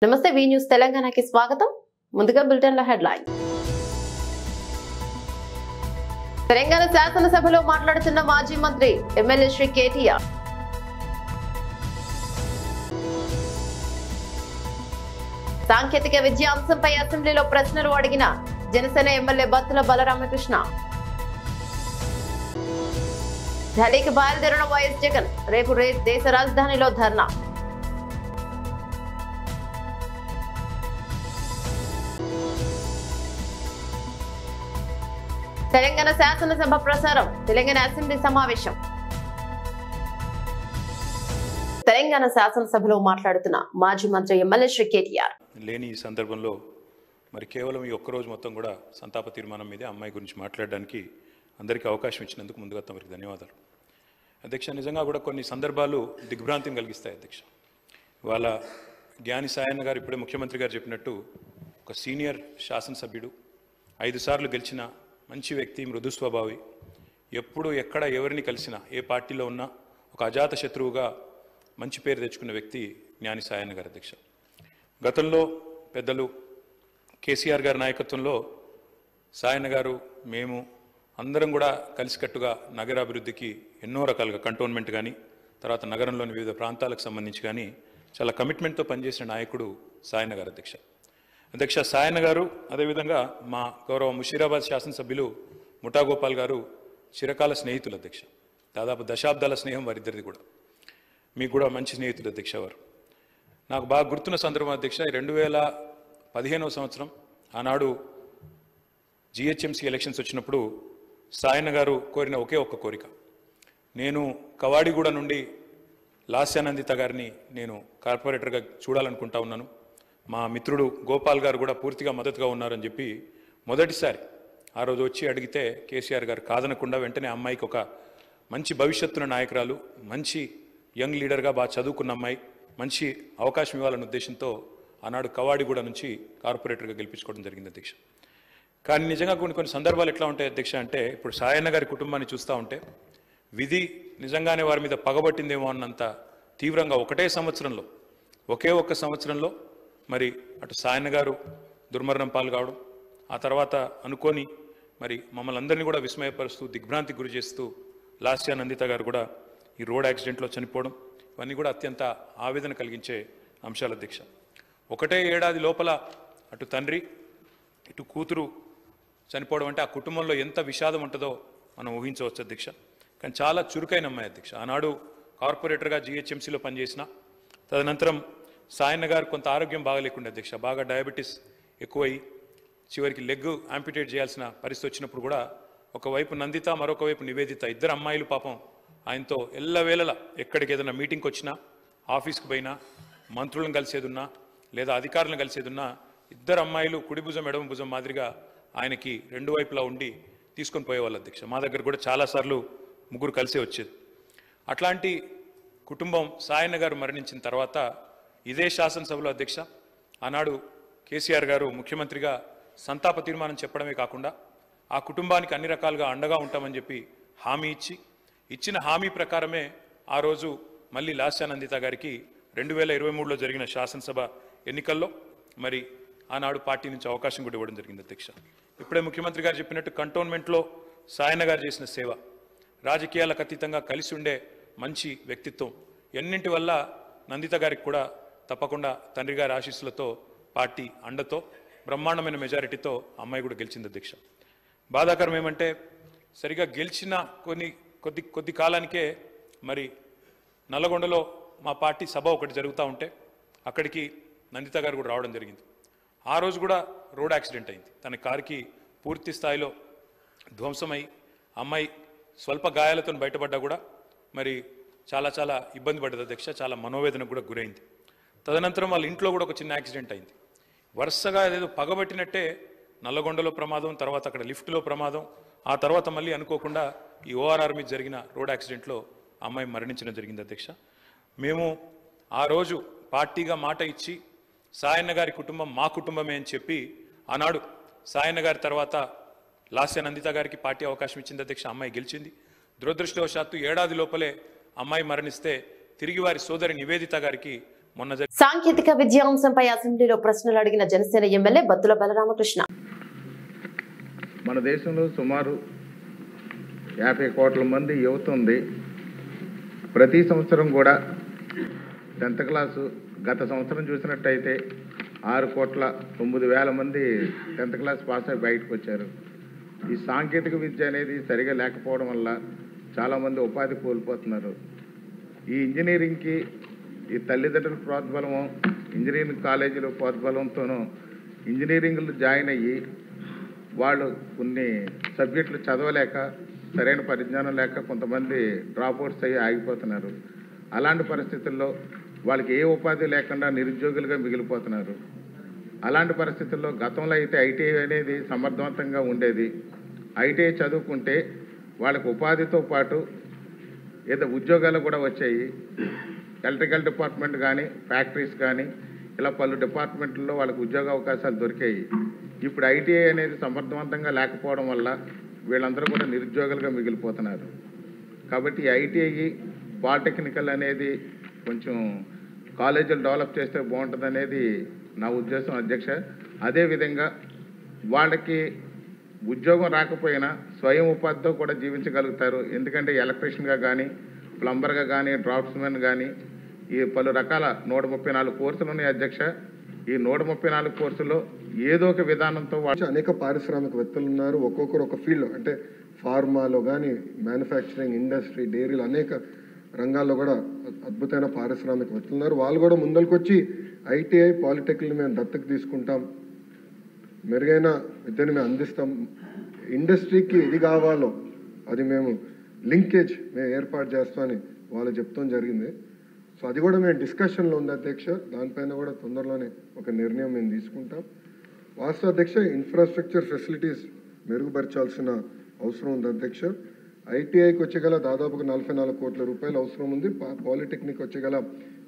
నమస్తే వి న్యూస్ తెలంగాణకి స్వాగతం. ముందుగా బులెటిన్ల హెడ్లైన్. తెలంగాణ శాసనసభలో మాట్లాడుతున్న మాజీ మంత్రి ఎమ్మెల్యే శ్రీ కేటీఆర్. సాంకేతిక విద్య అంశంపై అసెంబ్లీలో ప్రశ్నలు అడిగిన జనసేన ఎమ్మెల్యే బత్తుల బలరామకృష్ణ. ఢిల్లీకి బయలుదేరిన వైఎస్ జగన్, రేపు దేశ రాజధానిలో ధర్నా. తెలంగాణ శాసనసభ ప్రసారం, తెలంగాణ అసెంబ్లీ సమావేశం. తెలంగాణ శాసనసభలో మాట్లాడుతున్న మాజీ మంత్రి ఎమ్మెల్యే శ్రీ కేటీఆర్ లేని ఈ సందర్భంలో మరి కేవలం ఈ ఒక్కరోజు మొత్తం కూడా సంతాప తీర్మానం మీదే అమ్మాయి గురించి మాట్లాడడానికి అందరికీ అవకాశం ఇచ్చినందుకు ముందుగా తమరికి ధన్యవాదాలు. అధ్యక్ష, నిజంగా కూడా కొన్ని సందర్భాలు దిగ్భ్రాంతిని కలిగిస్తాయి అధ్యక్ష. ఇవాళ జ్ఞాని సాయన్న గారు ఇప్పుడే ముఖ్యమంత్రి గారు చెప్పినట్టు ఒక సీనియర్ శాసనసభ్యుడు, 5 సార్లు గెలిచిన మంచి వ్యక్తి, మృదు స్వభావి, ఎప్పుడు ఎక్కడ ఎవరిని కలిసినా ఏ పార్టీలో ఉన్నా ఒక అజాత శత్రువుగా మంచి పేరు తెచ్చుకున్న వ్యక్తి జ్ఞాని సాయన్న గారు అధ్యక్ష. గతంలో పెద్దలు కేసీఆర్ గారి నాయకత్వంలో సాయన్న గారు, మేము అందరం కూడా కలిసికట్టుగా నగరాభివృద్ధికి ఎన్నో రకాలుగా కంటోన్మెంట్ కానీ తర్వాత నగరంలోని వివిధ ప్రాంతాలకు సంబంధించి కానీ చాలా కమిట్మెంట్తో పనిచేసిన నాయకుడు సాయన్న గారు అధ్యక్ష. అధ్యక్ష, సాయన్న గారు అదేవిధంగా మా గౌరవ ముషీరాబాద్ శాసనసభ్యులు ముఠా గోపాల్ గారు చిరకాల స్నేహితులు అధ్యక్ష. దాదాపు దశాబ్దాల స్నేహం వారిద్దరిది కూడా. మీకు కూడా మంచి స్నేహితులు అధ్యక్ష వారు. నాకు బాగా గుర్తున్న సందర్భం అధ్యక్ష, 2015వ సంవత్సరం ఆనాడు జిహెచ్ఎంసీ ఎలక్షన్స్ వచ్చినప్పుడు సాయన్న గారు కోరిన ఒకే ఒక్క కోరిక, నేను కవాడిగూడ నుండి లాస్యానందిత గారిని నేను కార్పొరేటర్గా చూడాలనుకుంటా ఉన్నాను, మా మిత్రుడు గోపాల్ గారు కూడా పూర్తిగా మద్దతుగా ఉన్నారని చెప్పి మొదటిసారి ఆ రోజు వచ్చి అడిగితే కేసీఆర్ గారు కాదనకుండా వెంటనే అమ్మాయికి ఒక మంచి భవిష్యత్తున్న నాయకురాలు, మంచి యంగ్ లీడర్గా బాగా చదువుకున్న అమ్మాయి, మంచి అవకాశం ఇవ్వాలన్న ఉద్దేశంతో ఆనాడు కవాడిగూడ నుంచి కార్పొరేటర్గా గెలిపించుకోవడం జరిగింది అధ్యక్ష. కానీ నిజంగా కొన్ని సందర్భాలు ఎట్లా ఉంటాయి అధ్యక్ష అంటే, ఇప్పుడు సాయన్న గారి కుటుంబాన్ని చూస్తూ ఉంటే విధి నిజంగానే వారి మీద పగబట్టిందేమో అన్నంత తీవ్రంగా ఒకే ఒక్క సంవత్సరంలో మరి అటు సాయన్న గారు దుర్మరణం పాలు కావడం, ఆ తర్వాత అనుకోని మరి మమ్మల్ని అందరినీ కూడా విస్మయపరుస్తూ దిగ్భ్రాంతికి గురి చేస్తూ లాస్యానందిత గారు కూడా ఈ రోడ్ యాక్సిడెంట్లో చనిపోవడం, ఇవన్నీ కూడా అత్యంత ఆవేదన కలిగించే అంశాలు అధ్యక్ష. ఒకటే ఏడాది లోపల అటు తండ్రి ఇటు కూతురు చనిపోవడం అంటే ఆ కుటుంబంలో ఎంత విషాదం ఉంటుందో మనం ఊహించవచ్చు అధ్యక్ష. కానీ చాలా చురుకైన అమ్మాయి అధ్యక్ష. ఆనాడు కార్పొరేటర్గా జిహెచ్ఎంసీలో పనిచేసిన, తదనంతరం సాయన్న గారు కొంత ఆరోగ్యం బాగలేకుండా అధ్యక్ష, బాగా డయాబెటీస్ ఎక్కువై చివరికి లెగ్ యాంపిటేట్ చేయాల్సిన పరిస్థితి వచ్చినప్పుడు కూడా ఒకవైపు నందిత, మరొక వైపు నివేదిత, ఇద్దరు అమ్మాయిలు పాపం ఆయనతో ఎల్లవేళలా ఎక్కడికి ఏదైనా మీటింగ్కి వచ్చినా, ఆఫీస్కి పోయినా, మంత్రులను కలిసేదున్నా లేదా అధికారులను కలిసేదున్నా ఇద్దరు అమ్మాయిలు కుడి భుజం ఎడమ భుజం మాదిరిగా ఆయనకి రెండు వైపులా ఉండి తీసుకొని పోయేవాళ్ళు అధ్యక్ష. మా దగ్గర కూడా చాలాసార్లు ముగ్గురు కలిసే వచ్చేది. అట్లాంటి కుటుంబం సాయన్న గారు మరణించిన తర్వాత ఇదే శాసనసభలో అధ్యక్ష ఆనాడు కేసీఆర్ గారు ముఖ్యమంత్రిగా సంతాప తీర్మానం చెప్పడమే కాకుండా ఆ కుటుంబానికి అన్ని రకాలుగా అండగా ఉంటామని చెప్పి హామీ ఇచ్చిన హామీ ప్రకారమే ఆ రోజు మళ్ళీ లాస్యానందిత గారికి 2023లో జరిగిన శాసనసభ ఎన్నికల్లో మరి ఆనాడు పార్టీ నుంచి అవకాశం కూడా ఇవ్వడం జరిగింది అధ్యక్ష. ఇప్పుడే ముఖ్యమంత్రి గారు చెప్పినట్టు కంటోన్మెంట్లో సాయన్న గారు చేసిన సేవ, రాజకీయాలకు అతీతంగా కలిసి ఉండే మంచి వ్యక్తిత్వం, ఎన్నింటి వల్ల నందిత గారికి కూడా తప్పకుండా తండ్రి గారి ఆశీస్సులతో పార్టీ అండతో బ్రహ్మాండమైన మెజారిటీతో అమ్మాయి కూడా గెలిచింది అధ్యక్ష. బాధాకరం ఏమంటే సరిగా గెలిచిన కొద్ది కాలానికే మరి నల్లగొండలో మా పార్టీ సభ ఒకటి జరుగుతూ ఉంటే అక్కడికి నందిత గారు కూడా రావడం జరిగింది. ఆ రోజు కూడా రోడ్ యాక్సిడెంట్ అయింది. తన కారుకి పూర్తి స్థాయిలో ధ్వంసమై అమ్మాయి స్వల్ప గాయాలతో బయటపడ్డా కూడా మరి చాలా ఇబ్బంది పడ్డది అధ్యక్ష. చాలా మనోవేదనకు కూడా గురైంది. తదనంతరం వాళ్ళ ఇంట్లో కూడా ఒక చిన్న యాక్సిడెంట్ అయింది. వరుసగా ఏదో పగబట్టినట్టే నల్లగొండలో ప్రమాదం, తర్వాత అక్కడ లిఫ్ట్లో ప్రమాదం, ఆ తర్వాత మళ్ళీ అనుకోకుండా ఈ ఓఆర్ఆర్ మీద జరిగిన రోడ్ యాక్సిడెంట్లో అమ్మాయి మరణించడం జరిగింది అధ్యక్ష. మేము ఆ రోజు పార్టీగా మాట ఇచ్చి సాయన్న గారి కుటుంబం మా కుటుంబమే అని చెప్పి ఆనాడు సాయన్న గారి తర్వాత లాస్యానందిత గారికి పార్టీ అవకాశం ఇచ్చింది అధ్యక్ష. అమ్మాయి గెలిచింది. దురదృష్టవశాత్తు ఏడాది లోపలే అమ్మాయి మరణిస్తే తిరిగి వారి సోదరి నివేదిత గారికి మొన్న సాంకేతిక విద్యా అంశంపై అసెంబ్లీలో ప్రశ్నలు అడిగిన జనసేన ఎమ్మెల్యే బత్తుల బలరామకృష్ణ. మన దేశంలో సుమారు 50 కోట్ల మంది యువత ఉంది. ప్రతి సంవత్సరం కూడా 10th క్లాసు గత సంవత్సరం చూసినట్టయితే 6,09,00,000 మంది 10th క్లాస్ పాస్ అయి బయటకు వచ్చారు. ఈ సాంకేతిక విద్య అనేది సరిగా లేకపోవడం వల్ల చాలామంది ఉపాధి కోల్పోతున్నారు. ఈ ఇంజనీరింగ్కి ఈ తల్లిదండ్రుల ప్రోద్బలము, ఇంజనీరింగ్ కాలేజీల ప్రోద్బలంతోనూ ఇంజనీరింగ్లు జాయిన్ అయ్యి వాళ్ళు కొన్ని సబ్జెక్టులు చదవలేక, సరైన పరిజ్ఞానం లేక కొంతమంది డ్రాప్అవుట్స్ అయ్యి ఆగిపోతున్నారు. అలాంటి పరిస్థితుల్లో వాళ్ళకి ఏ ఉపాధి లేకుండా నిరుద్యోగులుగా మిగిలిపోతున్నారు. అలాంటి పరిస్థితుల్లో గతంలో అయితే ఐటీఐ అనేది సమర్థవంతంగా ఉండేది. ఐటీఐ చదువుకుంటే వాళ్ళకి ఉపాధితో పాటు ఏదో ఉద్యోగాలు కూడా వచ్చాయి. ఎలక్ట్రికల్ డిపార్ట్మెంట్ కానీ, ఫ్యాక్టరీస్ కానీ, ఇలా పలు డిపార్ట్మెంట్లలో వాళ్ళకి ఉద్యోగ అవకాశాలు దొరికాయి. ఇప్పుడు ఐటీఐ అనేది సమర్థవంతంగా లేకపోవడం వల్ల వీళ్ళందరూ కూడా నిరుద్యోగులుగా మిగిలిపోతున్నారు. కాబట్టి ఐటీఐ, పాలిటెక్నికల్ అనేది కొంచెం కాలేజీలు డెవలప్ చేస్తే బాగుంటుంది అనేది నా ఉద్దేశం అధ్యక్ష. అదేవిధంగా వాళ్ళకి ఉద్యోగం రాకపోయినా స్వయం ఉపాధితో కూడా జీవించగలుగుతారు. ఎందుకంటే ఎలక్ట్రీషియన్గా కానీ, ప్లంబర్గా కానీ, డ్రాఫ్ట్స్మెన్ కానీ ఈ పలు రకాల 134 కోర్సులు ఉన్నాయి అధ్యక్ష. ఈ 134 కోర్సులో ఏదో ఒక విధానంతో అనేక పారిశ్రామికవేత్తలు ఉన్నారు. ఒక్కొక్కరు ఒక ఫీల్డ్, అంటే ఫార్మాలో కానీ, మ్యానుఫ్యాక్చరింగ్ ఇండస్ట్రీ, డైరీలు, అనేక రంగాల్లో కూడా అద్భుతమైన పారిశ్రామికవేత్తలు ఉన్నారు. వాళ్ళు కూడా ముందరికి వచ్చి ఐటీఐ, పాలిటెక్నిక్ మేము దత్తకు తీసుకుంటాం, మెరుగైన విద్యను మేము అందిస్తాం, ఇండస్ట్రీకి ఇది కావాలో అది మేము లింకేజ్ మేము ఏర్పాటు చేస్తామని వాళ్ళు చెప్తాం జరిగింది. సో అది కూడా మేము డిస్కషన్లో ఉంది అధ్యక్ష. దానిపైన కూడా తొందరలోనే ఒక నిర్ణయం మేము తీసుకుంటాం. వాస్తవ అధ్యక్ష, ఇన్ఫ్రాస్ట్రక్చర్ ఫెసిలిటీస్ మెరుగుపరచాల్సిన అవసరం ఉంది అధ్యక్ష. ఐటీఐకి వచ్చేగల దాదాపుగా 44 కోట్ల రూపాయలు అవసరం ఉంది. పాలిటెక్నిక్ వచ్చేగల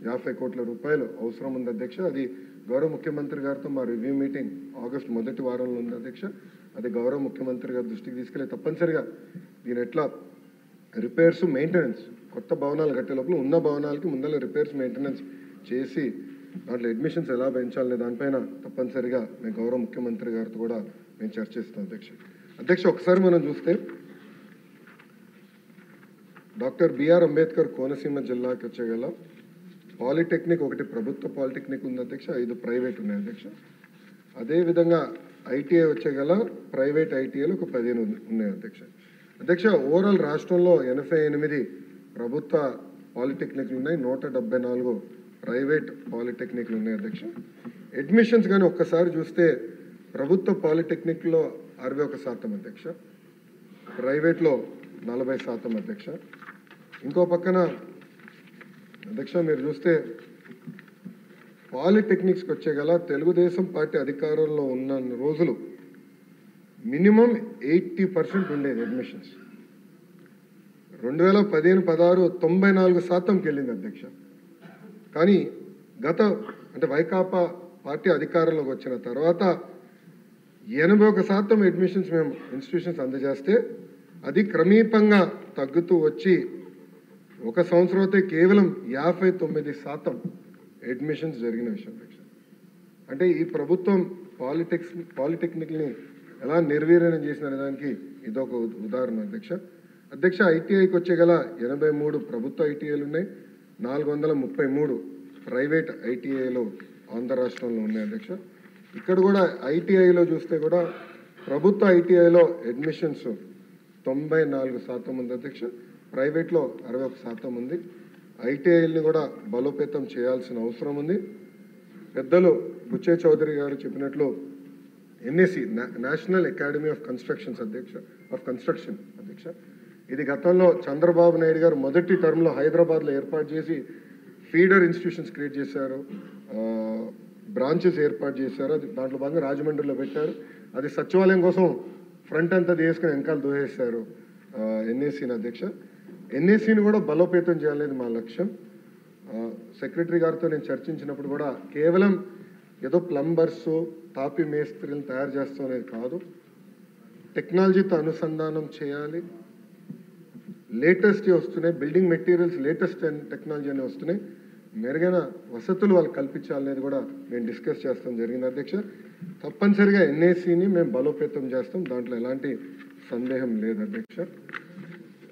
50 కోట్ల రూపాయలు అవసరం ఉంది అధ్యక్ష. అది గౌరవ ముఖ్యమంత్రి గారితో మా రివ్యూ మీటింగ్ ఆగస్టు మొదటి వారంలో ఉంది అధ్యక్ష. అది గౌరవ ముఖ్యమంత్రి గారి దృష్టికి తీసుకెళ్ళి తప్పనిసరిగా దీని ఎట్లా రిపేర్స్, మెయింటెనెన్స్, కొత్త భవనాలు కట్టే లోపల ఉన్న భవనాలకి ముందర రిపేర్స్, మెయింటెనెన్స్ చేసి దాంట్లో అడ్మిషన్స్ ఎలా పెంచాలనే దానిపైన తప్పనిసరిగా మేము గౌరవ ముఖ్యమంత్రి గారితో కూడా మేము చర్చిస్తాం అధ్యక్ష. ఒకసారి మనం చూస్తే డాక్టర్ బిఆర్ అంబేద్కర్ కోనసీమ జిల్లాకి వచ్చేగల పాలిటెక్నిక్ ఒకటి ప్రభుత్వ పాలిటెక్నిక్ ఉంది అధ్యక్ష, 5 ప్రైవేట్ ఉన్నాయి అధ్యక్ష. అదేవిధంగా ఐటీఐ వచ్చేగల ప్రైవేట్ ఐటీఐలు ఒక 15 ఉన్నాయి అధ్యక్ష. ఓవరాల్ రాష్ట్రంలో 88 ప్రభుత్వ పాలిటెక్నిక్లు ఉన్నాయి, 174 ప్రైవేట్ పాలిటెక్నిక్లు ఉన్నాయి అధ్యక్ష. అడ్మిషన్స్ కానీ ఒక్కసారి చూస్తే ప్రభుత్వ పాలిటెక్నిక్లో 61% అధ్యక్ష, ప్రైవేట్లో 40% అధ్యక్ష. ఇంకో పక్కన అధ్యక్ష మీరు చూస్తే పాలిటెక్నిక్స్కి వచ్చేగల తెలుగుదేశం పార్టీ అధికారంలో ఉన్న రోజులు మినిమం 80% ఉండేది అడ్మిషన్స్. 2015-16 94%కి వెళ్ళింది అధ్యక్ష. కానీ అంటే వైకాపా పార్టీ అధికారంలోకి వచ్చిన తర్వాత 81% అడ్మిషన్స్ మేము ఇన్స్టిట్యూషన్స్ అందజేస్తే అది క్రమీపంగా తగ్గుతూ వచ్చి ఒక సంవత్సరం అయితే కేవలం 59% అడ్మిషన్స్ జరిగిన విషయం అధ్యక్ష. అంటే ఈ ప్రభుత్వం పాలిటెక్నిక్ని ఎలా నిర్వీర్యం చేసిన దానికి ఇదొక ఉదాహరణ అధ్యక్ష. ఐటీఐకి వచ్చేగల 83 ప్రభుత్వ ఐటీఐలు ఉన్నాయి, 433 ప్రైవేట్ ఐటీఐలు ఆంధ్ర రాష్ట్రంలో ఉన్నాయి అధ్యక్ష. ఇక్కడ కూడా ఐటీఐలో చూస్తే కూడా ప్రభుత్వ ఐటీఐలో అడ్మిషన్స్ 94% ఉంది అధ్యక్ష, ప్రైవేట్లో 61% ఉంది. ఐటీఐల్ని కూడా బలోపేతం చేయాల్సిన అవసరం ఉంది. పెద్దలు బుచ్చే చౌదరి గారు చెప్పినట్లు NAC, national academy of construction అధ్యక్ష, ఇది గతంలో చంద్రబాబు నాయుడు గారు మొదటి టర్మ్లో హైదరాబాద్లో ఏర్పాటు చేసి ఫీడర్ ఇన్స్టిట్యూషన్స్ క్రియేట్ చేశారు, బ్రాంచెస్ ఏర్పాటు చేశారు. అది దాంట్లో భాగంగా రాజమండ్రిలో పెట్టారు. అది సచివాలయం కోసం ఫ్రంట్ అంతా తీసుకుని వెనకాల దూసేశారు ఎన్ఏసీని అధ్యక్ష. ఎన్ఏసీని కూడా బలోపేతం చేయాలనేది మా లక్ష్యం. సెక్రటరీ గారితో నేను చర్చించినప్పుడు కూడా కేవలం ఏదో ప్లంబర్స్, తాపి మేస్త్రీలను తయారు చేస్తాం అనేది కాదు, టెక్నాలజీతో అనుసంధానం చేయాలి. లేటెస్ట్ వస్తున్నాయి బిల్డింగ్ మెటీరియల్స్, లేటెస్ట్ టెక్నాలజీ అని వస్తున్నాయి. మెరుగైన వసతులు వాళ్ళకి కల్పించాలనేది కూడా మేము డిస్కస్ చేస్తాం జరిగింది అధ్యక్ష. తప్పనిసరిగా ఎన్ఏసీని మేము బలోపేతం చేస్తాం, దాంట్లో ఎలాంటి సందేహం లేదు అధ్యక్ష.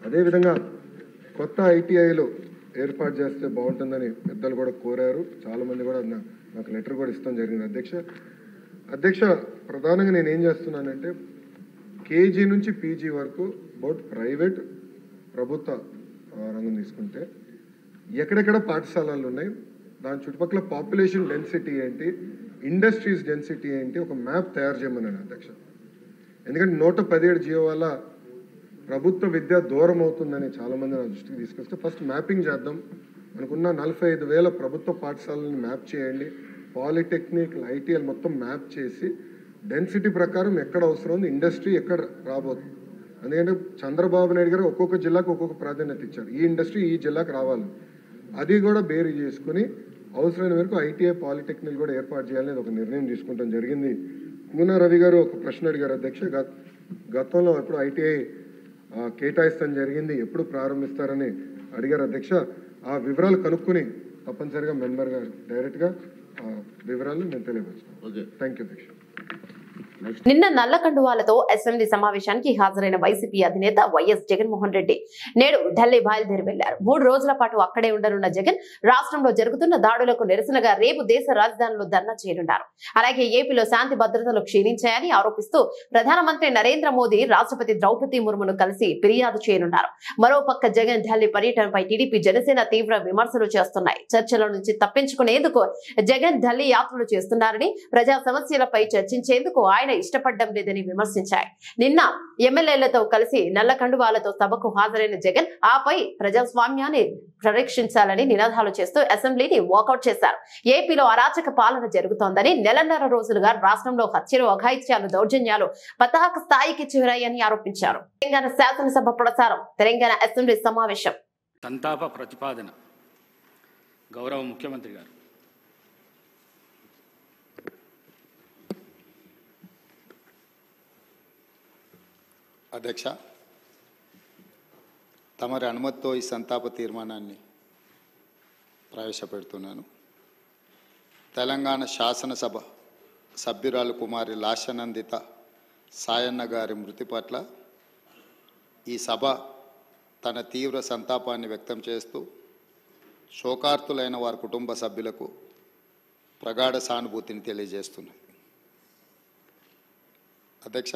అదేవిధంగా కొత్త ఐటీఐలు ఏర్పాటు చేస్తే బాగుంటుందని పెద్దలు కూడా కోరారు, చాలామంది కూడా నాకు లెటర్ కూడా ఇస్తాం జరిగింది అధ్యక్ష. ప్రధానంగా నేను ఏం చేస్తున్నానంటే కేజీ నుంచి పీజీ వరకు బోత్ ప్రైవేట్ ప్రభుత్వ రంగం తీసుకుంటే ఎక్కడెక్కడ పాఠశాలలు ఉన్నాయి, దాని చుట్టుపక్కల పాపులేషన్ డెన్సిటీ ఏంటి, ఇండస్ట్రీస్ డెన్సిటీ ఏంటి, ఒక మ్యాప్ తయారు చేయమన్నాను అధ్యక్ష. ఎందుకంటే 117 జియో వల్ల ప్రభుత్వ విద్య దూరం అవుతుందని చాలామంది నా దృష్టికి తీసుకొస్తే ఫస్ట్ మ్యాపింగ్ చేద్దాం. మనకున్న 45,000 ప్రభుత్వ పాఠశాలని మ్యాప్ చేయండి, పాలిటెక్నిక్ ఐటీఎల్ మొత్తం మ్యాప్ చేసి డెన్సిటీ ప్రకారం ఎక్కడ అవసరం ఉంది, ఇండస్ట్రీ ఎక్కడ రాబోతుంది. ఎందుకంటే చంద్రబాబు నాయుడు గారు ఒక్కొక్క జిల్లాకు ఒక్కొక్క ప్రాధాన్యత ఇచ్చారు, ఈ ఇండస్ట్రీ ఈ జిల్లాకు రావాలి, అది కూడా బేరీ చేసుకుని అవసరమైన వరకు ఐటీఐ పాలిటెక్నిక్ కూడా ఏర్పాటు చేయాలనేది ఒక నిర్ణయం తీసుకుంటాం జరిగింది. కూన రవి గారు ఒక ప్రశ్న అడిగారు అధ్యక్ష, గతంలో ఎప్పుడు ఐటీఐ కేటాయిస్తాం జరిగింది, ఎప్పుడు ప్రారంభిస్తారని అడిగారు అధ్యక్ష. ఆ వివరాలు కనుక్కుని తప్పనిసరిగా మెంబర్ గారు డైరెక్ట్గా వివరాలు నేను తెలియవచ్చు. థ్యాంక్ యూ అధ్యక్ష. నిన్న నల్ల కండువాలతో అసెంబ్లీ సమావేశానికి హాజరైన వైసీపీ అధినేత వైఎస్ జగన్మోహన్ రెడ్డి నేడు ఢిల్లీ బయలుదేరి వెళ్లారు. 3 రోజుల పాటు అక్కడే ఉండనున్న జగన్ రాష్ట్రంలో జరుగుతున్న దాడులకు నిరసనగా రేపు దేశ రాజధానిలో ధర్నా చేయనున్నారు. అలాగే ఏపీలో శాంతి భద్రతలు క్షీణించాయని ఆరోపిస్తూ ప్రధానమంత్రి నరేంద్ర మోదీ రాష్ట్రపతి ద్రౌపది ముర్మును కలిసి ఫిర్యాదు చేయనున్నారు. మరోపక్క జగన్ ఢిల్లీ పర్యటనపై టీడీపీ జనసేన తీవ్ర విమర్శలు చేస్తున్నాయి. చర్చల నుంచి తప్పించుకునేందుకు జగన్ ఢిల్లీ యాత్రలు చేస్తున్నారని, ప్రజా సమస్యలపై చర్చించేందుకు ఆయన ఇష్టపడడం లేదని విమర్శించాయి. నిన్న ఎమ్మెల్యేలతో కలిసి నల్ల కండువాలతో సభకు హాజరైన జగన్ ఆపై ప్రజాస్వామ్యాన్ని పరిరక్షించాలని నినాదాలు చేస్తూ అసెంబ్లీని వాకౌట్ చేశారు. ఏపీలో అరాచక పాలన జరుగుతోందని, నెలన్నర రోజులుగా రాష్ట్రంలో హత్యలు, అఘాయిత్యాలు, దౌర్జన్యాలు పతాక స్థాయికి చేరాయని ఆరోపించారు. తెలంగాణ శాసనసభ ప్రసారం, తెలంగాణ అసెంబ్లీ సమావేశం. సంతాప ప్రతిపాదన గౌరవ ముఖ్యమంత్రి గారు. అధ్యక్ష, తమరి అనుమతితో ఈ సంతాప తీర్మానాన్ని ప్రవేశపెడుతున్నాను. తెలంగాణ శాసనసభ సభ్యురాలు కుమారి లాశనందిత సాయన్న గారి మృతి పట్ల ఈ సభ తన తీవ్ర సంతాపాన్ని వ్యక్తం చేస్తూ శోకార్తులైన వారి కుటుంబ సభ్యులకు ప్రగాఢ సానుభూతిని తెలియజేస్తున్నాను. అధ్యక్ష,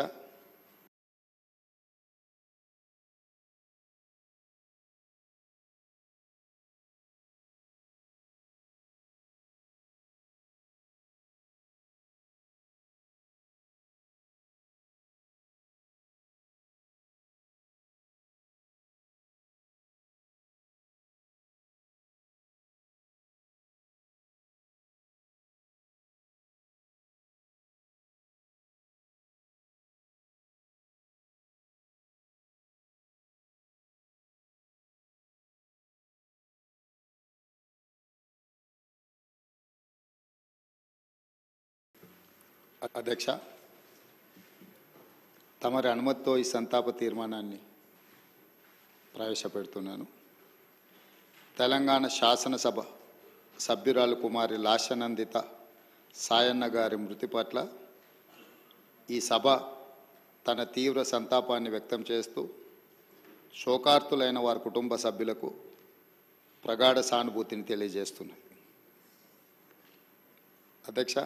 అధ్యక్ష, తమరి అనుమతితో ఈ సంతాప తీర్మానాన్ని ప్రవేశపెడుతున్నాను. తెలంగాణ శాసనసభ సభ్యురాలు కుమారి లాశనందిత సాయన్న గారి మృతి పట్ల ఈ సభ తన తీవ్ర సంతాపాన్ని వ్యక్తం చేస్తూ శోకార్తులైన వారి కుటుంబ సభ్యులకు ప్రగాఢ సానుభూతిని తెలియజేస్తున్నాను. అధ్యక్ష,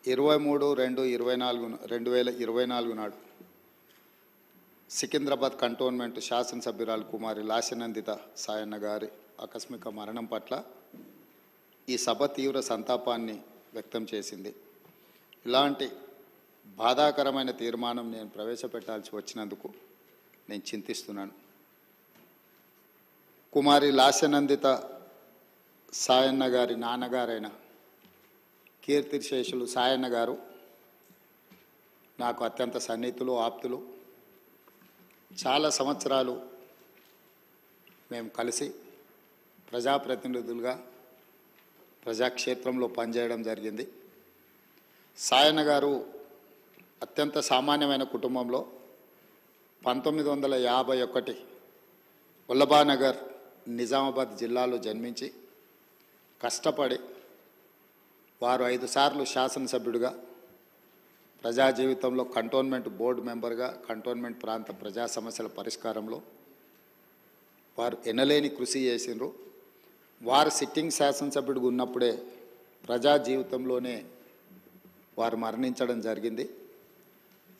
23/2/2024 నాడు సికింద్రాబాద్ కంటోన్మెంట్ శాసనసభ్యురాలు కుమారి లాశనందిత సాయన్న గారి ఆకస్మిక మరణం పట్ల ఈ సభ తీవ్ర సంతాపాన్ని వ్యక్తం చేసింది. ఇలాంటి బాధాకరమైన తీర్మానం నేను ప్రవేశపెట్టాల్సి వచ్చినందుకు నేను చింతిస్తున్నాను. కుమారి లాశనందిత సాయన్న గారి నాన్నగారైన కీర్తిశేషులు సాయన్న గారు నాకు అత్యంత సన్నిహితులు, ఆప్తులు. చాలా సంవత్సరాలు మేము కలిసి ప్రజాప్రతినిధులుగా ప్రజాక్షేత్రంలో పనిచేయడం జరిగింది. సాయన్న గారు అత్యంత సామాన్యమైన కుటుంబంలో 1951 వల్లభానగర్ నిజామాబాద్ జిల్లాలో జన్మించి కష్టపడి వారు 5 సార్లు శాసనసభ్యుడిగా ప్రజా జీవితంలో కంటోన్మెంట్ బోర్డు మెంబర్గా కంటోన్మెంట్ ప్రాంత ప్రజా సమస్యల పరిష్కారంలో వారు ఎనలేని కృషి చేసిండ్రు. వారు సిట్టింగ్ శాసనసభ్యుడిగా ఉన్నప్పుడే ప్రజా జీవితంలోనే వారు మరణించడం జరిగింది.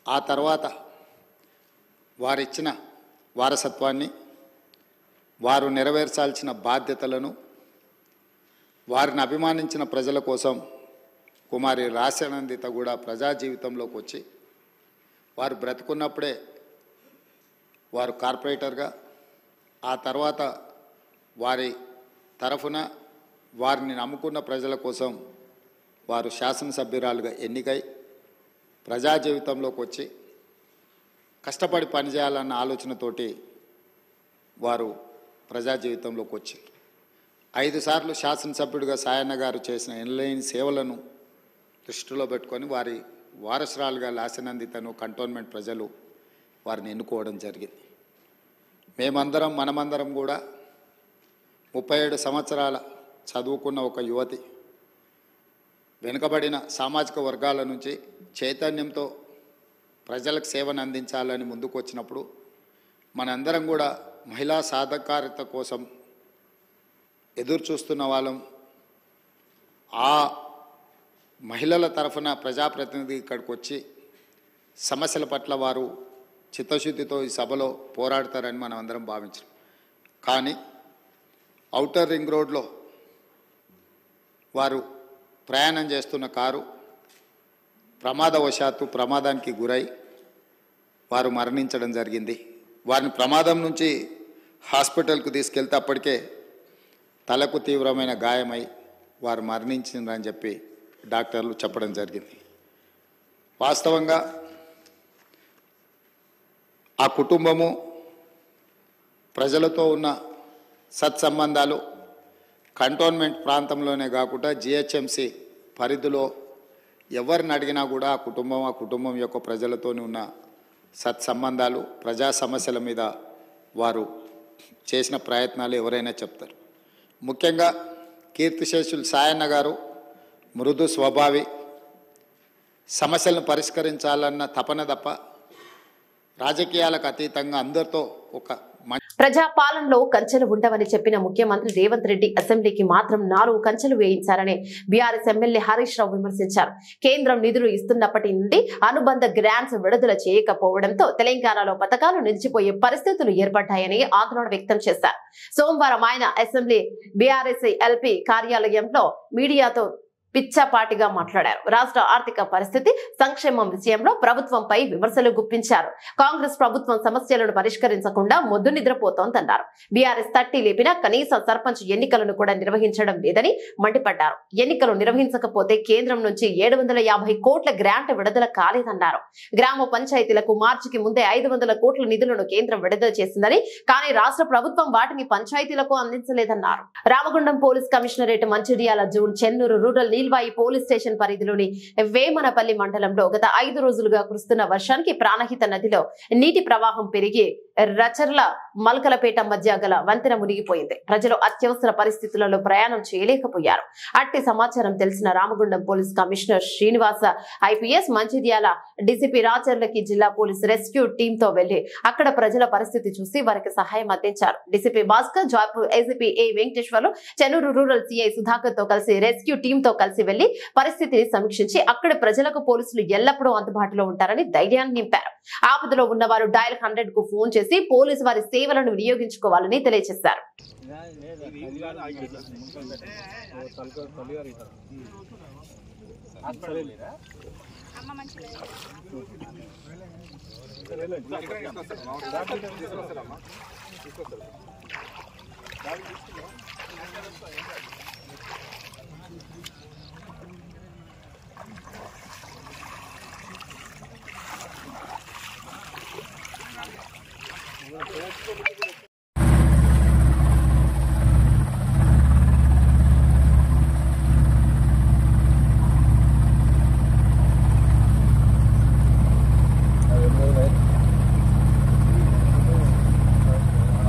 ఆ తర్వాత వారిచ్చిన వారసత్వాన్ని, వారు నెరవేర్చాల్సిన బాధ్యతలను, వారిని అభిమానించిన ప్రజల కోసం కుమారి రాశానందిత కూడా ప్రజా జీవితంలోకి వచ్చి వారు బ్రతుకున్నప్పుడే వారు కార్పొరేటర్గా, ఆ తర్వాత వారి తరఫున వారిని నమ్ముకున్న ప్రజల కోసం వారు శాసనసభ్యురాలుగా ఎన్నికై ప్రజా జీవితంలోకి వచ్చి కష్టపడి పనిచేయాలన్న ఆలోచనతోటి వారు ప్రజా జీవితంలోకి వచ్చారు. 5 సార్లు శాసనసభ్యుడిగా సాయన్న గారు చేసిన ఎనలేని సేవలను దృష్టిలో పెట్టుకొని వారి వారసురాలుగా లాసనందితను కంటోన్మెంట్ ప్రజలు వారిని ఎన్నుకోవడం జరిగింది. మనమందరం కూడా 37 సంవత్సరాల చదువుకున్న ఒక యువతి వెనుకబడిన సామాజిక వర్గాల నుంచి చైతన్యంతో ప్రజలకు సేవను అందించాలని ముందుకు వచ్చినప్పుడు మనందరం కూడా మహిళా సాధికారత కోసం ఎదురు చూస్తున్న వాళ్ళం. ఆ మహిళల తరఫున ప్రజాప్రతినిధి ఇక్కడికి వచ్చి సమస్యల పట్ల వారు చిత్తశుద్ధితో ఈ సభలో పోరాడతారని మనం అందరం భావించాం. కానీ ఔటర్ రింగ్ రోడ్లో వారు ప్రయాణం చేస్తున్న కారు ప్రమాదానికి గురై వారు మరణించడం జరిగింది. వారిని ప్రమాదం నుంచి హాస్పిటల్కు తీసుకెళ్తే అప్పటికే తలకు తీవ్రమైన గాయమై వారు మరణించిందని చెప్పి డాక్టర్లు చెప్పడం జరిగింది. వాస్తవంగా ఆ కుటుంబము ప్రజలతో ఉన్న సత్సంబంధాలు కంటోన్మెంట్ ప్రాంతంలోనే కాకుండా జిహెచ్ఎంసి పరిధిలో ఎవరిని అడిగినా కూడా ఆ కుటుంబం యొక్క ప్రజలతోని ఉన్న సత్సంబంధాలు, ప్రజా సమస్యల మీద వారు చేసిన ప్రయత్నాలు ఎవరైనా చెప్తారు. ముఖ్యంగా కీర్తిశేషులు సాయన్న గారు మృదు స్వభావి, సమస్యలను పరిష్కరించాలన్న తపన తప్ప రాజకీయాలకు అతీతంగా అందరితో ఒక ప్రజా పాలనలో కంచెలు ఉండవని చెప్పిన ముఖ్యమంత్రి రేవంత్ రెడ్డి అసెంబ్లీకి మాత్రం 4 కంచెలు వేయించారని బీఆర్ఎస్ ఎమ్మెల్యే హరీష్ రావు విమర్శించారు. కేంద్రం నిధులు ఇస్తున్నప్పటి నుండి అనుబంధ గ్రాంట్స్ విడుదల చేయకపోవడంతో తెలంగాణలో పథకాలు నిలిచిపోయే పరిస్థితులు ఏర్పడ్డాయని ఆందోళన వ్యక్తం చేశారు. సోమవారం ఆయన అసెంబ్లీ బీఆర్ఎస్ ఎల్పీ కార్యాలయంలో మీడియాతో పిచ్చాపాటిగా మాట్లాడారు. రాష్ట్ర ఆర్థిక పరిస్థితి, సంక్షేమం విషయంలో ప్రభుత్వంపై విమర్శలు గుప్పించారు. కాంగ్రెస్ ప్రభుత్వం సమస్యలను పరిష్కరించకుండా మొద్దు నిద్రపోతోందన్నారు. బీఆర్ఎస్ తట్టి లేపినా కనీస సర్పంచ్ ఎన్నికలను కూడా నిర్వహించడం లేదని మండిపడ్డారు. ఎన్నికలు నిర్వహించకపోతే కేంద్రం నుంచి 750 కోట్ల గ్రాంట్ విడుదల కాలేదన్నారు. గ్రామ పంచాయతీలకు మార్చికి ముందే 500 కోట్ల నిధులను కేంద్రం విడుదల చేసిందని, కానీ రాష్ట్ర ప్రభుత్వం వాటిని పంచాయతీలకు అందించలేదన్నారు. Ramagundam police commissionerate Mancherial zone Chennur rural Neelwai police station పరిధిలోని వేమనపల్లి మండలంలో గత 5 రోజులుగా కురుస్తున్న వర్షానికి ప్రాణహిత నదిలో నీటి ప్రవాహం పెరిగి రచర్ల మల్కలపేట మధ్య గల వంతెన మునిగిపోయింది. ప్రజలు అత్యవసర పరిస్థితులలో ప్రయాణం చేయలేకపోయారు. అట్టి సమాచారం తెలిసిన Ramagundam police commissioner Srinivasa IPS Mancherial DCP రాచర్లకి జిల్లా పోలీస్ రెస్క్యూ టీమ్ తో వెళ్లి అక్కడ ప్రజల పరిస్థితి చూసి వారికి సహాయం అందించారు. DCP Bhaskar, Jaipur ACP A Venkateswarlu, Chennur rural CI Sudhakar తో కలిసి రెస్క్యూ టీమ్ తో కలిసి వెళ్లి పరిస్థితిని సమీక్షించి అక్కడి ప్రజలకు పోలీసులు ఎల్లప్పుడూ అందుబాటులో ఉంటారని ధైర్యాన్ని నింపారు. ఆపదలో ఉన్నవారు డయల్ 100 కు ఫోన్ చేసి పోలీసు వారి సేవలను వినియోగించుకోవాలని తెలియజేశారు.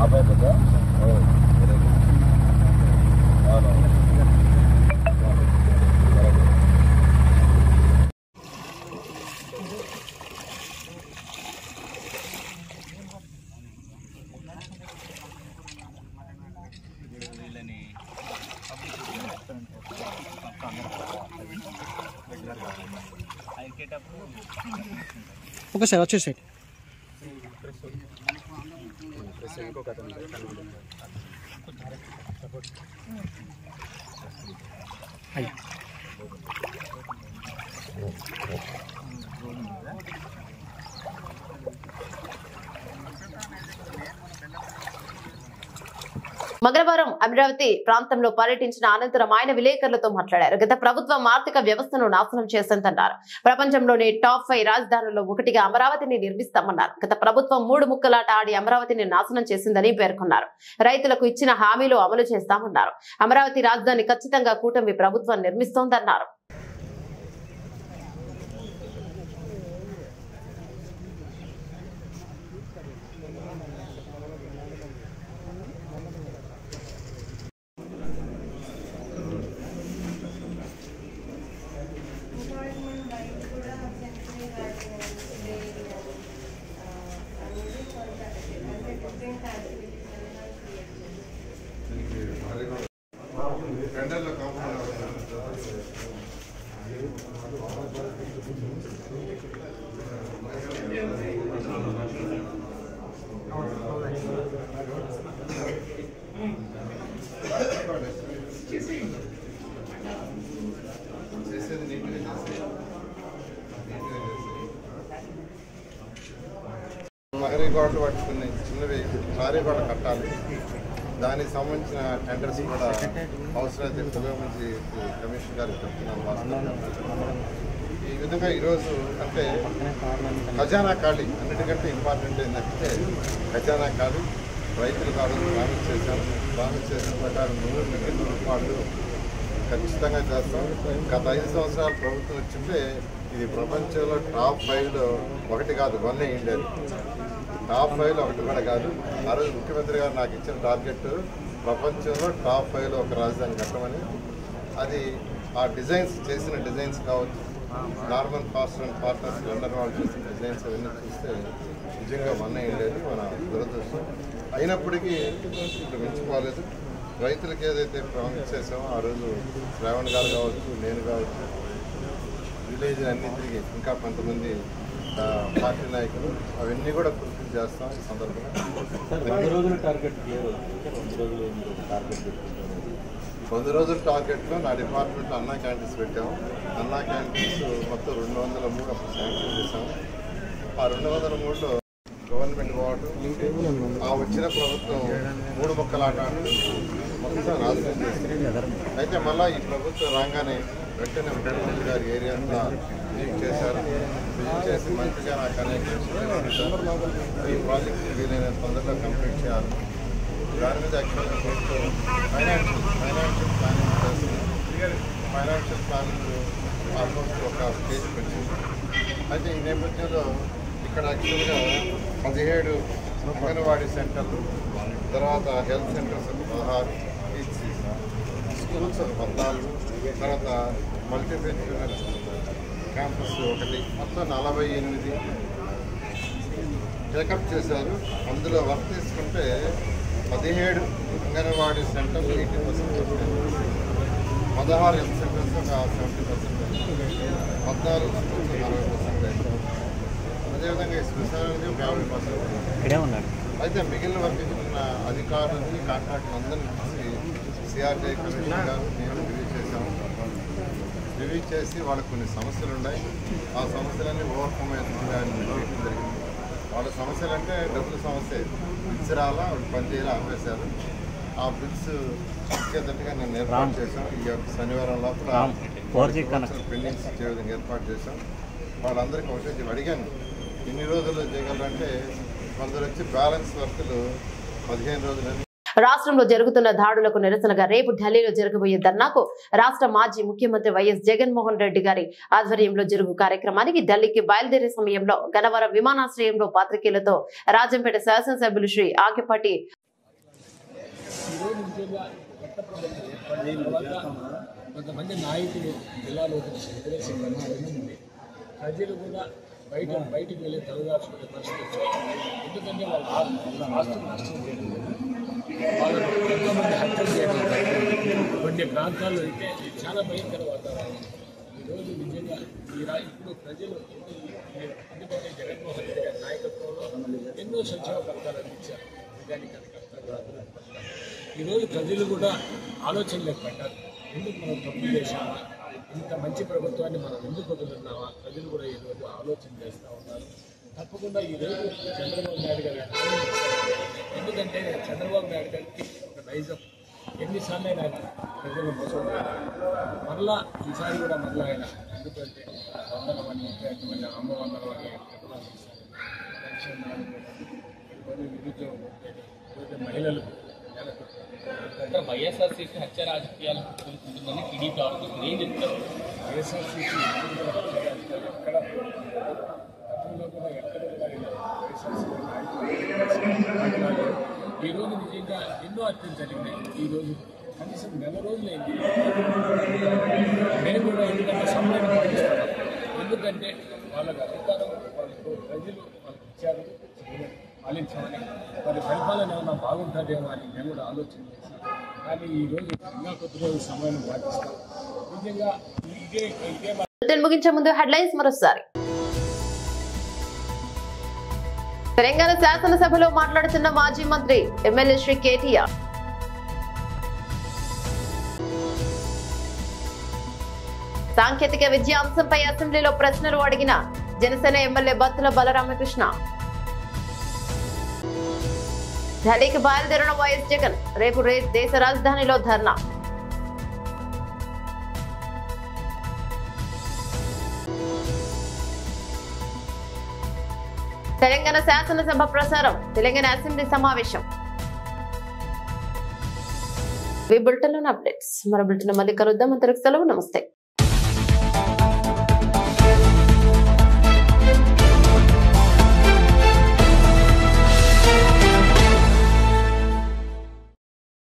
आप है ఓకే సార్ వచ్చేసాయి. మంగళవారం అమరావతి ప్రాంతంలో పర్యటించిన అనంతరం ఆయన విలేకరులతో మాట్లాడారు. గత ప్రభుత్వం ఆర్థిక వ్యవస్థను నాశనం చేసిందన్నారు. ప్రపంచంలోని టాప్ 5 రాజధానుల్లో ఒకటిగా అమరావతిని నిర్మిస్తామన్నారు. గత ప్రభుత్వం 3 ముక్కలాట ఆడి అమరావతిని నాశనం చేసిందని పేర్కొన్నారు. రైతులకు ఇచ్చిన హామీలు అమలు చేస్తామన్నారు. అమరావతి రాజధాని ఖచ్చితంగా కూటమి ప్రభుత్వం నిర్మిస్తోందన్నారు. లహరీ గోడలు పట్టుకుని చిన్నవి లారీ గోడ కట్టాలి. దానికి సంబంధించిన టెండర్స్ కూడా అవసరమైతే పురోగమించి కమిషన్ గారికి చెప్తున్నాను. ఈ విధంగా ఈరోజు అంటే ఖజానా ఖాళీ అన్నిటికంటే ఇంపార్టెంట్ ఏంటంటే ఖజానా ఖాళీ. రైతులకు ఆ రోజు ప్రామిస్ చేసిన ప్రకారం 100 మిలియన్ల రూపాయలు ఖచ్చితంగా చేస్తాం. గత 5 సంవత్సరాలు ప్రభుత్వం వచ్చింటే ఇది ప్రపంచంలో టాప్ 5లో ఒకటి కాదు, 1 ఉండేది. టాప్ 5లో ఒకటి కూడా కాదు. ఆ రోజు ముఖ్యమంత్రి గారు నాకు ఇచ్చిన టార్గెట్ ప్రపంచంలో టాప్ 5లో ఒక రాజధాని కట్టమని. అది ఆ డిజైన్స్ చేసిన డిజైన్స్ కావచ్చు, normal cost and partners London వాళ్ళు చేసిన డిజైన్స్ అవన్నీ చూస్తే నిజంగా 1 ఉండేది. మన దురదృష్టం అయినప్పటికీ ఇప్పుడు మించిపోలేదు. రైతులకు ఏదైతే ప్రామిస్ చేసామో ఆ రోజు శ్రావణ్ గారు కావచ్చు, నేను కావచ్చు, విలేజ్ అన్ని తిరిగి ఇంకా కొంతమంది పార్టీ నాయకులు అవన్నీ కూడా ఫుల్ఫిల్ చేస్తాం. ఈ సందర్భంగా 100 రోజుల టార్గెట్లో నా డిపార్ట్మెంట్లో అన్నా క్యాంటీన్స్ పెట్టాము. అన్నా క్యాంటీన్స్ మొత్తం 203 అప్పుడు శాంక్షన్ చేశాము. ఆ 203లో గవర్నమెంట్ వాటర్ ఆ వచ్చిన ప్రభుత్వం 3 ముక్కలాట మొత్తం నాశనం చేసింది. అయితే మళ్ళీ ఈ ప్రభుత్వం రాగానే వెంటనే ముఖ్యమంత్రి గారి ఏరియా అంతా విజిట్ చేశారు. విజిట్ చేసి మంత్రిగా నాకు అనేక ఈ ప్రాజెక్ట్ వీలైన తొందరలో కంప్లీట్ చేయాలి. దాని మీద యాక్చువల్గా ప్రభుత్వం ఫైనాన్షియల్ ప్లానింగ్ చేస్తుంది. ఫైనాన్షియల్ ప్లానింగ్ ఆల్మోస్ట్ ఒక స్టేజ్కి వచ్చింది. అయితే ఈ నేపథ్యంలో ఇక్కడ యాక్చువల్గా 17 అంగన్వాడీ సెంటర్లు, తర్వాత హెల్త్ సెంటర్స్ 16, స్కూల్స్ 14, తర్వాత మల్టీపెన్షనర్ క్యాంపస్ 1, మొత్తం 48 టేకప్ చేశారు. అందులో వర్క్ తీసుకుంటే 17 అంగన్వాడీ సెంటర్లు 80% ఉంటాయి, 16 హెల్త్ సెంటర్స్ ఒక 70%, 14 స్కూల్స్ 40%, అదేవిధంగా స్పెషాలిటీ 50%. అయితే మిగిలిన వర్క్ చేసిన అధికారులని కాంట్రాక్టర్ అందరినీ సిఆర్టీఐ కమిషనర్ గారు నేను రివ్యూ చేసి వాళ్ళకు కొన్ని సమస్యలు ఉన్నాయి. ఆ సమస్యలన్నీ ఓవర్కమ్ చేయడం జరిగింది. వాళ్ళ సమస్యలు అంటే డబ్బుల సమస్య, బిల్స్ రాలా, వాళ్ళు పని చేయాలా ఆపేశారు. ఆ బిల్స్ ఇచ్చేటట్టుగా నేను ఏర్పాటు చేశాం. ఈ శనివారం లోపల పెండింగ్స్ ఇచ్చే విధంగా ఏర్పాటు చేశాం. వాళ్ళందరికీ ఒకటి అడిగాను, ఎన్ని రోజుల్లో చేయగలరంటే కొందరు వచ్చి బ్యాలెన్స్ వర్కులు 15 రోజులని. రాష్ట్రంలో జరుగుతున్న దాడులకు నిరసనగా రేపు ఢిల్లీలో జరగబోయే ధర్నాకు రాష్ట్ర మాజీ ముఖ్యమంత్రి వైఎస్ జగన్మోహన్ రెడ్డి గారి ఆధ్వర్యంలో జరుగు కార్యక్రమానికి ఢిల్లీకి బయలుదేరే సమయంలో గన్నవరం విమానాశ్రయంలో పాత్రికేయులతో రాజంపేట శాసనసభ్యులు శ్రీ ఆకిపాటి కొంతమంది నాయకులు జిల్లాలో ప్రజలు కూడా బయటికి వెళ్ళి తలదాచుకునే పరిస్థితి వచ్చింది. ఎందుకంటే వాళ్ళ ఆస్తులు నష్టం చేయడం వాళ్ళని కొంతమంది హత్యలు చేయడం కొన్ని ప్రాంతాల్లో అయితే చాలా భయంకర వాతావరణం. ఈరోజు నిజంగా ఇప్పుడు ప్రజలు ఎందుకంటే జగన్మోహన్ సంక్షేమ పథకాలు అందించారు. నిజానికి కార్యకర్తలు ఈరోజు ప్రజలు కూడా ఆలోచనలకు పడ్డారు. ఎందుకు మనం తప్పు చేశామా, ఇంత మంచి ప్రభుత్వాన్ని మనం ఎందుకు వదులున్నామా, ప్రజలు కూడా ఈరోజు ఆలోచన చేస్తూ ఉన్నారు. తప్పకుండా ఈరోజు చంద్రబాబు నాయుడు గారు ఎందుకంటే చంద్రబాబు నాయుడు గారికి ఒక నైజం, ఎన్నిసార్లు ఆయన ప్రజలు మోసం మరలా ఈసారి కూడా మరలా ఆయన ఎందుకంటే 100 మంది 35 మంది అమ్మ 100 మంది పెన్షన్ నిరుద్యోగం మహిళలకు వైఎస్ఆర్సీపీ హత్య రాజకీయాలు ఉంటుందని టీడీపీ ఆరోపిస్తుంది. ఏం చెప్తారు? వైఎస్ఆర్సీపీ ఎక్కడ గతంలో కూడా ఎక్కడ ఈరోజు నిజంగా ఎన్నో హత్యలు జరిగినాయి. ఈరోజు కనీసం 9 రోజులైంది. మేము కూడా ఎందుకంటే సమయాన్ని పాటిస్తున్నాం. ఎందుకంటే వాళ్ళకి అధికారం వాళ్ళకు ప్రజలు వాళ్ళకి ఇచ్చారు పాలించామని, వారి పరిపాలన ఏమైనా బాగుంటుందేమో అని మేము కూడా ఆలోచన చేసి, కానీ ఈరోజు ఇంకా కొద్ది రోజులు సమయం పాటిస్తాం. నిజంగా ఇదే ముగించే ముందు హెడ్లైన్స్ మరోసారి. తెలంగాణ శాసనసభలో మాట్లాడుతున్న మాజీ మంత్రి ఎమ్మెల్యే శ్రీ కేటీఆర్. సాంకేతిక విద్య అంశంపై అసెంబ్లీలో ప్రశ్నలు అడిగిన జనసేన ఎమ్మెల్యే బత్తుల బలరామకృష్ణ. ఢిల్లీకి బయలుదేరిన వైఎస్ జగన్, రేపు దేశ రాజధానిలో ధర్నా. తెలంగాణ శాసనసభ ప్రసారం, తెలంగాణ అసెంబ్లీ సమావేశం. ఈ బులెటిన్లోని అప్డేట్స్. మరో బులెటిన్ మళ్ళీ కలుద్దాం. అంతవరకు సెలవు. నమస్తే.